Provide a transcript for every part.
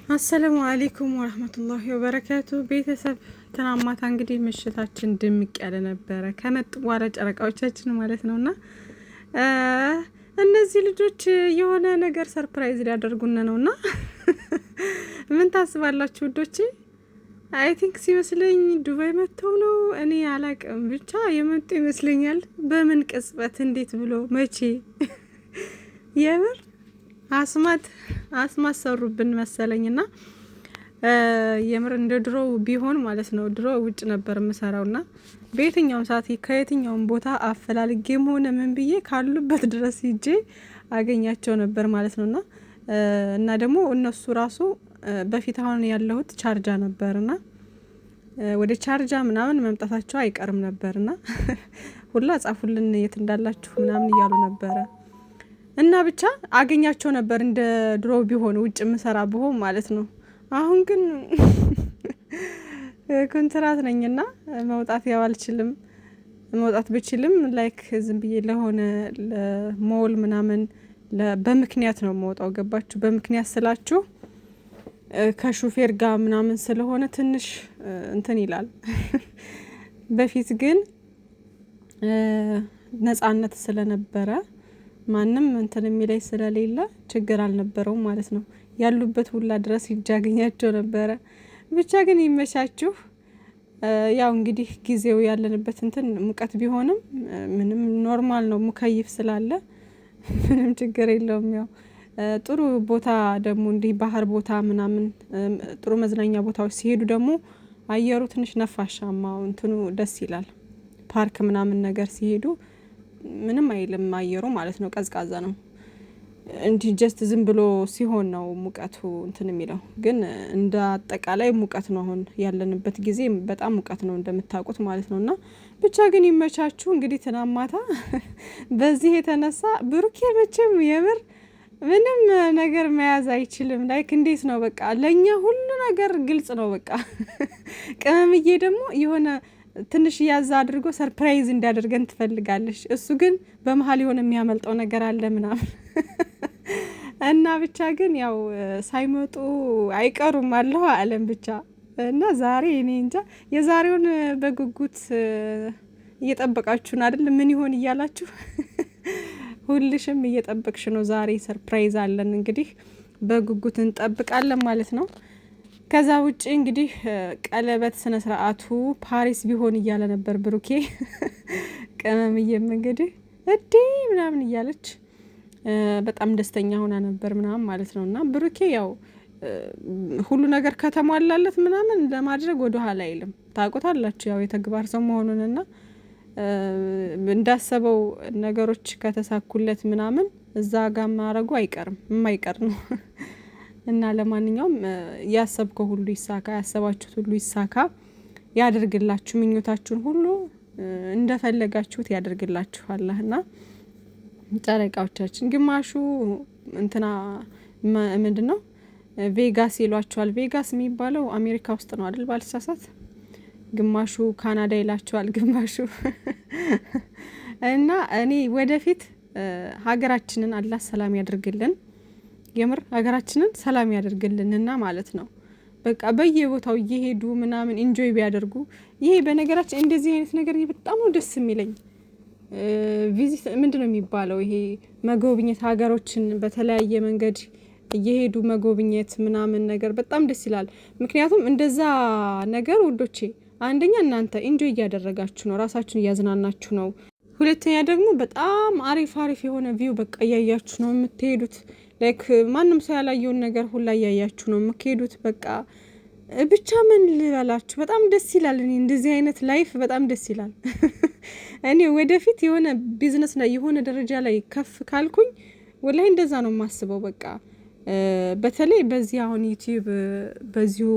አሰላሙ አለይኩም ወራህመቱላሂ ወበረካቱ። ቤተሰብ ትናማታ እንግዲህ ምሽታችን ድምቅ ያለ ነበረ ከመጡ በኋላ ጨረቃዎቻችን ማለት ነውና እነዚህ ልጆች የሆነ ነገር ሰርፕራይዝ ሊያደርጉን ነውና ምን ታስባላችሁ ውዶቼ? አይ ቲንክ ሲመስለኝ ዱባይ መጥተው ነው። እኔ አላቅም ብቻ የመጡ ይመስለኛል። በምን ቅጽበት እንዴት ብሎ መቼ የምር አስማት ሰሩብን መሰለኝና የምር እንደ ድሮ ቢሆን ማለት ነው። ድሮ ውጭ ነበር የምሰራውና በየትኛውም ሰዓት ከየትኛውም ቦታ አፈላልጌም ሆነ ምን ብዬ ካሉበት ድረስ ሂጄ አገኛቸው ነበር ማለት ነውና እና ደግሞ እነሱ ራሱ በፊት አሁን ያለሁት ቻርጃ ነበርና ወደ ቻርጃ ምናምን መምጣታቸው አይቀርም ነበርና ሁላ ጻፉልን የት እንዳላችሁ ምናምን እያሉ ነበረ እና ብቻ አገኛቸው ነበር እንደ ድሮ ቢሆን ውጭ ምሰራ ብሆን ማለት ነው። አሁን ግን ኮንትራት ነኝና መውጣት ያው አልችልም። መውጣት ብችልም ላይክ ዝም ብዬ ለሆነ ለሞል ምናምን በምክንያት ነው የምወጣው። ገባችሁ? በምክንያት ስላችሁ ከሹፌር ጋር ምናምን ስለሆነ ትንሽ እንትን ይላል። በፊት ግን ነጻነት ስለነበረ ማንም እንትን የሚላይ ስለሌለ ችግር አልነበረውም ማለት ነው። ያሉበት ሁላ ድረስ ይጃገኛቸው ነበረ። ብቻ ግን ይመቻችሁ። ያው እንግዲህ ጊዜው ያለንበት እንትን ሙቀት ቢሆንም ምንም ኖርማል ነው። ሙከይፍ ስላለ ምንም ችግር የለውም። ያው ጥሩ ቦታ ደግሞ እንዲህ ባህር ቦታ ምናምን ጥሩ መዝናኛ ቦታዎች ሲሄዱ ደግሞ አየሩ ትንሽ ነፋሻማው እንትኑ ደስ ይላል። ፓርክ ምናምን ነገር ሲሄዱ ምንም አይልም አየሩ ማለት ነው። ቀዝቃዛ ነው። እንዲህ ጀስት ዝም ብሎ ሲሆን ነው ሙቀቱ እንትን የሚለው። ግን እንደ አጠቃላይ ሙቀት ነው። አሁን ያለንበት ጊዜ በጣም ሙቀት ነው እንደምታውቁት ማለት ነውና ብቻ ግን ይመቻችሁ። እንግዲህ ትናማታ በዚህ የተነሳ ብሩኬ መቼም የምር ምንም ነገር መያዝ አይችልም። ላይክ እንዴት ነው በቃ ለኛ ሁሉ ነገር ግልጽ ነው በቃ። ቅመምዬ ደግሞ የሆነ ትንሽ ያዛ አድርጎ ሰርፕራይዝ እንዲያደርገን ትፈልጋለች። እሱ ግን በመሀል የሆነ የሚያመልጠው ነገር አለ ምናምን እና ብቻ ግን ያው ሳይመጡ አይቀሩም አለው አለም ብቻ እና ዛሬ እኔ እንጃ የዛሬውን በጉጉት እየጠበቃችሁን አይደል? ምን ይሆን እያላችሁ ሁልሽም እየጠበቅሽ ነው። ዛሬ ሰርፕራይዝ አለን እንግዲህ በጉጉት እንጠብቃለን ማለት ነው። ከዛ ውጪ እንግዲህ ቀለበት ስነ ስርዓቱ ፓሪስ ቢሆን እያለ ነበር ብሩኬ። ቅመምዬም እንግዲህ እዲ ምናምን እያለች በጣም ደስተኛ ሆና ነበር ምናምን ማለት ነውና ብሩኬ ያው ሁሉ ነገር ከተሟላለት ምናምን ለማድረግ ወደ ኋላ አይልም። ታውቁታላችሁ ያው የተግባር ሰው መሆኑንና እንዳሰበው ነገሮች ከተሳኩለት ምናምን እዛ ጋር ማረጉ አይቀርም የማይቀር ነው። እና ለማንኛውም ያሰብከው ሁሉ ይሳካ፣ ያሰባችሁት ሁሉ ይሳካ፣ ያደርግላችሁ፣ ምኞታችሁን ሁሉ እንደፈለጋችሁት ያደርግላችሁ አላህና ጨረቃዎቻችን። ግማሹ እንትና ምንድነው ቬጋስ ይሏቸዋል። ቬጋስ የሚባለው አሜሪካ ውስጥ ነው አይደል ባልሳሳት። ግማሹ ካናዳ ይላቸዋል ግማሹ እና እኔ ወደፊት ሀገራችንን አላህ ሰላም ያደርግልን። የምር ሀገራችንን ሰላም ያደርግልንና ማለት ነው። በቃ በየቦታው እየሄዱ ምናምን ኢንጆይ ቢያደርጉ። ይሄ በነገራችን እንደዚህ አይነት ነገር በጣም ነው ደስ የሚለኝ። ቪዚት ምንድነው የሚባለው ይሄ መጎብኘት፣ ሀገሮችን በተለያየ መንገድ እየሄዱ መጎብኘት ምናምን ነገር በጣም ደስ ይላል። ምክንያቱም እንደዛ ነገር ውዶቼ አንደኛ እናንተ ኢንጆይ እያደረጋችሁ ነው፣ ራሳችሁን እያዝናናችሁ ነው። ሁለተኛ ደግሞ በጣም አሪፍ የሆነ ቪው በቃ እያያችሁ ነው የምትሄዱት። ላይክ ማንም ሰው ያላየውን ነገር ሁላ እያያችሁ ነው የምትሄዱት። በቃ ብቻ ምን ልበላችሁ በጣም ደስ ይላል። እኔ እንደዚህ አይነት ላይፍ በጣም ደስ ይላል። እኔ ወደፊት የሆነ ቢዝነስ ላይ የሆነ ደረጃ ላይ ከፍ ካልኩኝ ወላሂ እንደዛ ነው የማስበው። በቃ በተለይ በዚህ አሁን ዩቲዩብ በዚሁ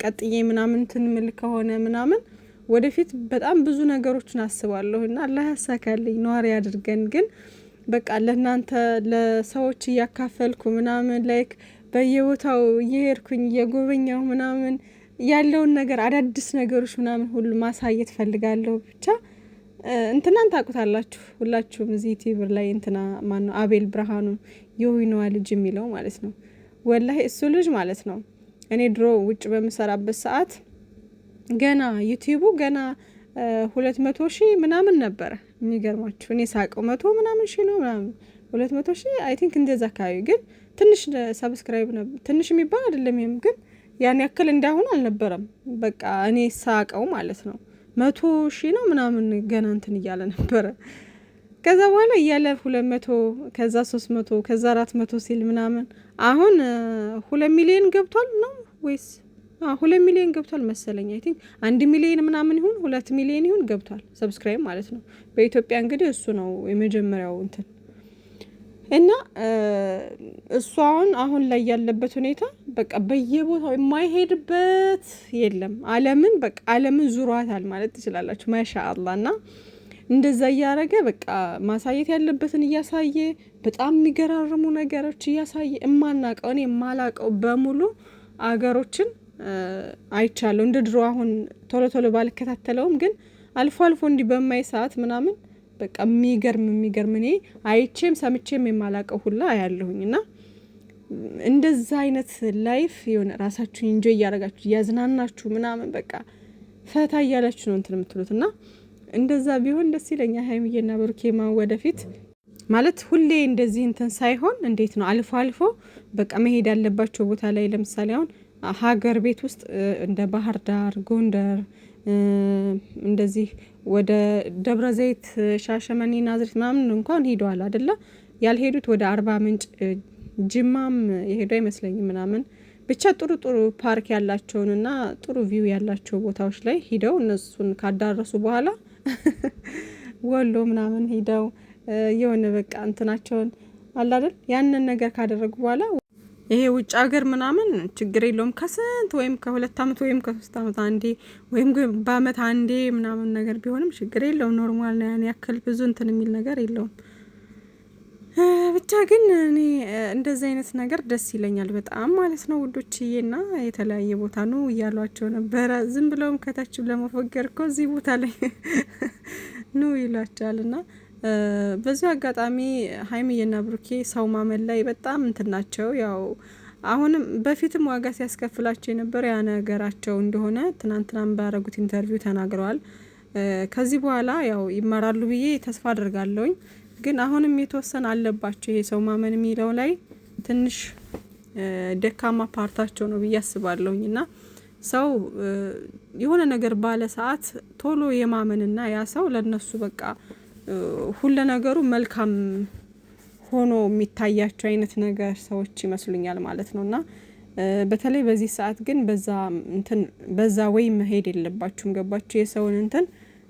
ቀጥዬ ምናምን ትንምል ከሆነ ምናምን ወደፊት በጣም ብዙ ነገሮችን አስባለሁ እና አላህ ያሳካልኝ ነዋሪ ያድርገን። ግን በቃ ለእናንተ ለሰዎች እያካፈልኩ ምናምን ላይክ በየቦታው እየሄድኩኝ እየጎበኛሁ ምናምን ያለውን ነገር አዳዲስ ነገሮች ምናምን ሁሉ ማሳየት ፈልጋለሁ። ብቻ እንትናን ታውቁታላችሁ ሁላችሁም እዚህ ዩቲዩብ ላይ እንትና ማነው አቤል ብርሃኑ የዊኗ ልጅ የሚለው ማለት ነው። ወላሂ እሱ ልጅ ማለት ነው እኔ ድሮ ውጭ በምሰራበት ሰዓት ገና ዩቲዩቡ ገና 200,000 ምናምን ነበረ። የሚገርማችሁ እኔ ሳቀው 100 ምናምን ሺህ ነው ምናምን 200,000 አይ ቲንክ እንደዛ አካባቢ። ግን ትንሽ ሰብስክራይብ ነበር፣ ትንሽ የሚባል አይደለም። ይሄም ግን ያን ያክል እንዳሁን አልነበረም። በቃ እኔ ሳቀው ማለት ነው 100,000 ነው ምናምን ገና እንትን እያለ ነበረ። ከዛ በኋላ እያለ 200 ከዛ 300 ከዛ 400 ሲል ምናምን አሁን 2 ሚሊዮን ገብቷል ነው ወይስ 2 ሚሊዮን ገብቷል መሰለኝ። አይ ቲንክ 1 ሚሊዮን ምናምን ይሁን 2 ሚሊዮን ይሁን ገብቷል ሰብስክራይብ ማለት ነው። በኢትዮጵያ እንግዲህ እሱ ነው የመጀመሪያው እንትን እና እሱ አሁን ላይ ያለበት ሁኔታ በቃ በየቦታው የማይሄድበት የለም። ዓለምን በቃ ዓለምን ዙሯታል ማለት ትችላላችሁ። ማሻአላህ እና እንደዛ እያረገ በቃ ማሳየት ያለበትን እያሳየ በጣም የሚገራርሙ ነገሮች እያሳየ እማናቀው እኔ የማላቀው በሙሉ አገሮችን አይቻለሁ። እንደ ድሮ አሁን ቶሎ ቶሎ ባልከታተለውም ግን አልፎ አልፎ እንዲህ በማይ ሰዓት ምናምን በቃ የሚገርም እኔ አይቼም ሰምቼም የማላቀው ሁላ አያለሁኝ። እና እንደዛ አይነት ላይፍ የሆነ ራሳችሁን ኢንጆይ እያረጋችሁ እያዝናናችሁ ምናምን በቃ ፈታ እያላችሁ ነው እንትን የምትሉት እና እንደዛ ቢሆን ደስ ይለኛል። ሀይሚዬና ብሩኬማ ወደፊት ማለት ሁሌ እንደዚህ እንትን ሳይሆን እንዴት ነው አልፎ አልፎ በቃ መሄድ ያለባቸው ቦታ ላይ ለምሳሌ አሁን ሀገር ቤት ውስጥ እንደ ባህር ዳር፣ ጎንደር እንደዚህ ወደ ደብረ ዘይት፣ ሻሸመኔ፣ ናዝሬት ምናምን እንኳን ሄደዋል አይደለ? ያልሄዱት ወደ አርባ ምንጭ፣ ጅማም የሄዱ አይመስለኝም ምናምን ብቻ ጥሩ ጥሩ ፓርክ ያላቸውንና ጥሩ ቪው ያላቸው ቦታዎች ላይ ሂደው እነሱን ካዳረሱ በኋላ ወሎ ምናምን ሂደው የሆነ በቃ እንትናቸውን አላደል ያንን ነገር ካደረጉ በኋላ ይሄ ውጭ ሀገር ምናምን ችግር የለውም። ከስንት ወይም ከ2 አመት ወይም ከ3 አመት አንዴ ወይም በአመት አንዴ ምናምን ነገር ቢሆንም ችግር የለውም። ኖርማል ነው። ያን ያክል ብዙ እንትን የሚል ነገር የለውም። ብቻ ግን እኔ እንደዚህ አይነት ነገር ደስ ይለኛል በጣም ማለት ነው ውዶችዬና የተለያየ ቦታ ነው እያሏቸው ነበረ። ዝም ብለውም ከታችም ለመፎገር እኮ እዚህ ቦታ ላይ ነው ይሏቸዋልና በዚህ አጋጣሚ ሀይሚዬና ብሩኬ ሰው ማመን ላይ በጣም እንትን ናቸው። ያው አሁንም በፊትም ዋጋ ሲያስከፍላቸው የነበረው ያ ነገራቸው እንደሆነ ትናንትናም ባረጉት ኢንተርቪው ተናግረዋል። ከዚህ በኋላ ያው ይማራሉ ብዬ ተስፋ አድርጋለሁኝ። ግን አሁንም የተወሰነ አለባቸው ይሄ ሰው ማመን የሚለው ላይ ትንሽ ደካማ ፓርታቸው ነው ብዬ አስባለሁኝ። እና ሰው የሆነ ነገር ባለ ሰዓት ቶሎ የማመንና ያ ሰው ለነሱ በቃ ሁሉ ነገሩ መልካም ሆኖ የሚታያቸው አይነት ነገር ሰዎች ይመስሉኛል ማለት ነውና በተለይ በዚህ ሰዓት ግን በዛ ወይ መሄድ የለባችሁም። ገባችሁ? የሰውን እንትን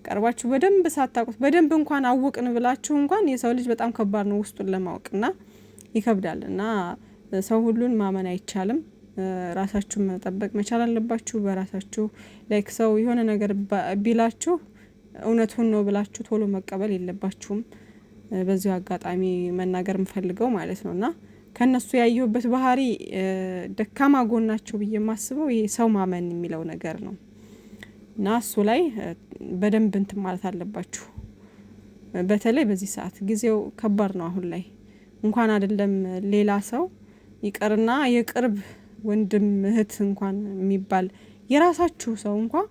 ቀርባችሁ በደንብ ሳታውቁት በደንብ እንኳን አወቅን ብላችሁ እንኳን የሰው ልጅ በጣም ከባድ ነው ውስጡን ለማወቅና ይከብዳልና ሰው ሁሉን ማመን አይቻልም። ራሳችሁን መጠበቅ መቻል አለባችሁ። በራሳችሁ ላይክ ሰው የሆነ ነገር ቢላችሁ እውነቱን ነው ብላችሁ ቶሎ መቀበል የለባችሁም። በዚሁ አጋጣሚ መናገር ምፈልገው ማለት ነውና ከነሱ ያየሁበት ባህሪ ደካማ ጎናቸው ብዬ የማስበው ይሄ ሰው ማመን የሚለው ነገር ነው። እና እሱ ላይ በደንብ እንትን ማለት አለባችሁ። በተለይ በዚህ ሰዓት ጊዜው ከባድ ነው። አሁን ላይ እንኳን አይደለም ሌላ ሰው ይቀርና የቅርብ ወንድም እህት እንኳን የሚባል የራሳችሁ ሰው እንኳን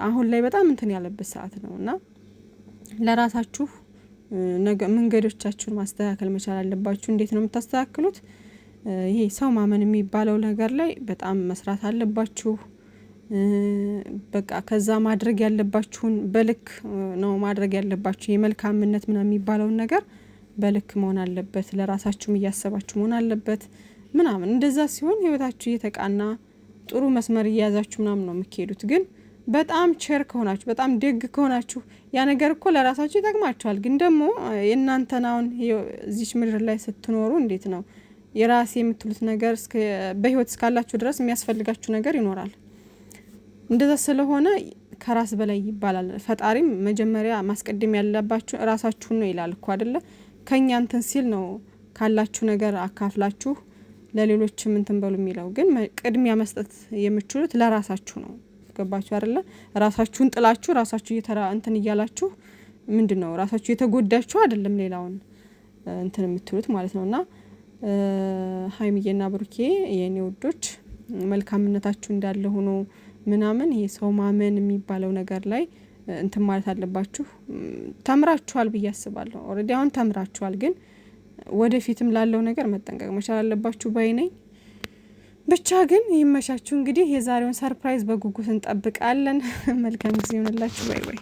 አሁን ላይ በጣም እንትን ያለበት ሰዓት ነው እና ለራሳችሁ መንገዶቻችሁን ማስተካከል መቻል አለባችሁ። እንዴት ነው የምታስተካክሉት? ይሄ ሰው ማመን የሚባለው ነገር ላይ በጣም መስራት አለባችሁ። በቃ ከዛ ማድረግ ያለባችሁን በልክ ነው ማድረግ ያለባችሁ። የመልካምነት ምናምን የሚባለውን ነገር በልክ መሆን አለበት። ለራሳችሁም እያሰባችሁ መሆን አለበት ምናምን። እንደዛ ሲሆን ህይወታችሁ እየተቃና ጥሩ መስመር እያያዛችሁ ምናምን ነው የምትሄዱት። ግን በጣም ቸር ከሆናችሁ በጣም ደግ ከሆናችሁ ያ ነገር እኮ ለራሳችሁ ይጠቅማችኋል። ግን ደግሞ የእናንተን አሁን እዚች ምድር ላይ ስትኖሩ እንዴት ነው የራሴ የምትሉት ነገር በህይወት እስካላችሁ ድረስ የሚያስፈልጋችሁ ነገር ይኖራል። እንደዛ ስለሆነ ከራስ በላይ ይባላል። ፈጣሪም መጀመሪያ ማስቀደም ያለባችሁ ራሳችሁን ነው ይላል እኮ አይደለ? ከኛ እንትን ሲል ነው ካላችሁ ነገር አካፍላችሁ ለሌሎችም እንትን በሉ የሚለው። ግን ቅድሚያ መስጠት የምትችሉት ለራሳችሁ ነው። ገባችሁ አይደለ? ራሳችሁን ጥላችሁ ራሳችሁ እንትን እያላችሁ ምንድነው ራሳችሁ የተጎዳችሁ አይደለም ሌላውን እንትን የምትሉት ማለት ነውና ሀይሚዬና ብሩኬ የኔ ውዶች መልካምነታችሁ እንዳለ ሆኖ ምናምን ይሄ ሰው ማመን የሚባለው ነገር ላይ እንትን ማለት አለባችሁ። ተምራችኋል ብዬ አስባለሁ። ኦሬዲ አሁን ተምራችኋል፣ ግን ወደፊትም ላለው ነገር መጠንቀቅ መቻል አለባችሁ ባይ ነኝ። ብቻ ግን ይመቻችሁ። እንግዲህ የዛሬውን ሰርፕራይዝ በጉጉት እንጠብቃለን። መልካም ጊዜ ይሆንላችሁ። ባይ ባይ።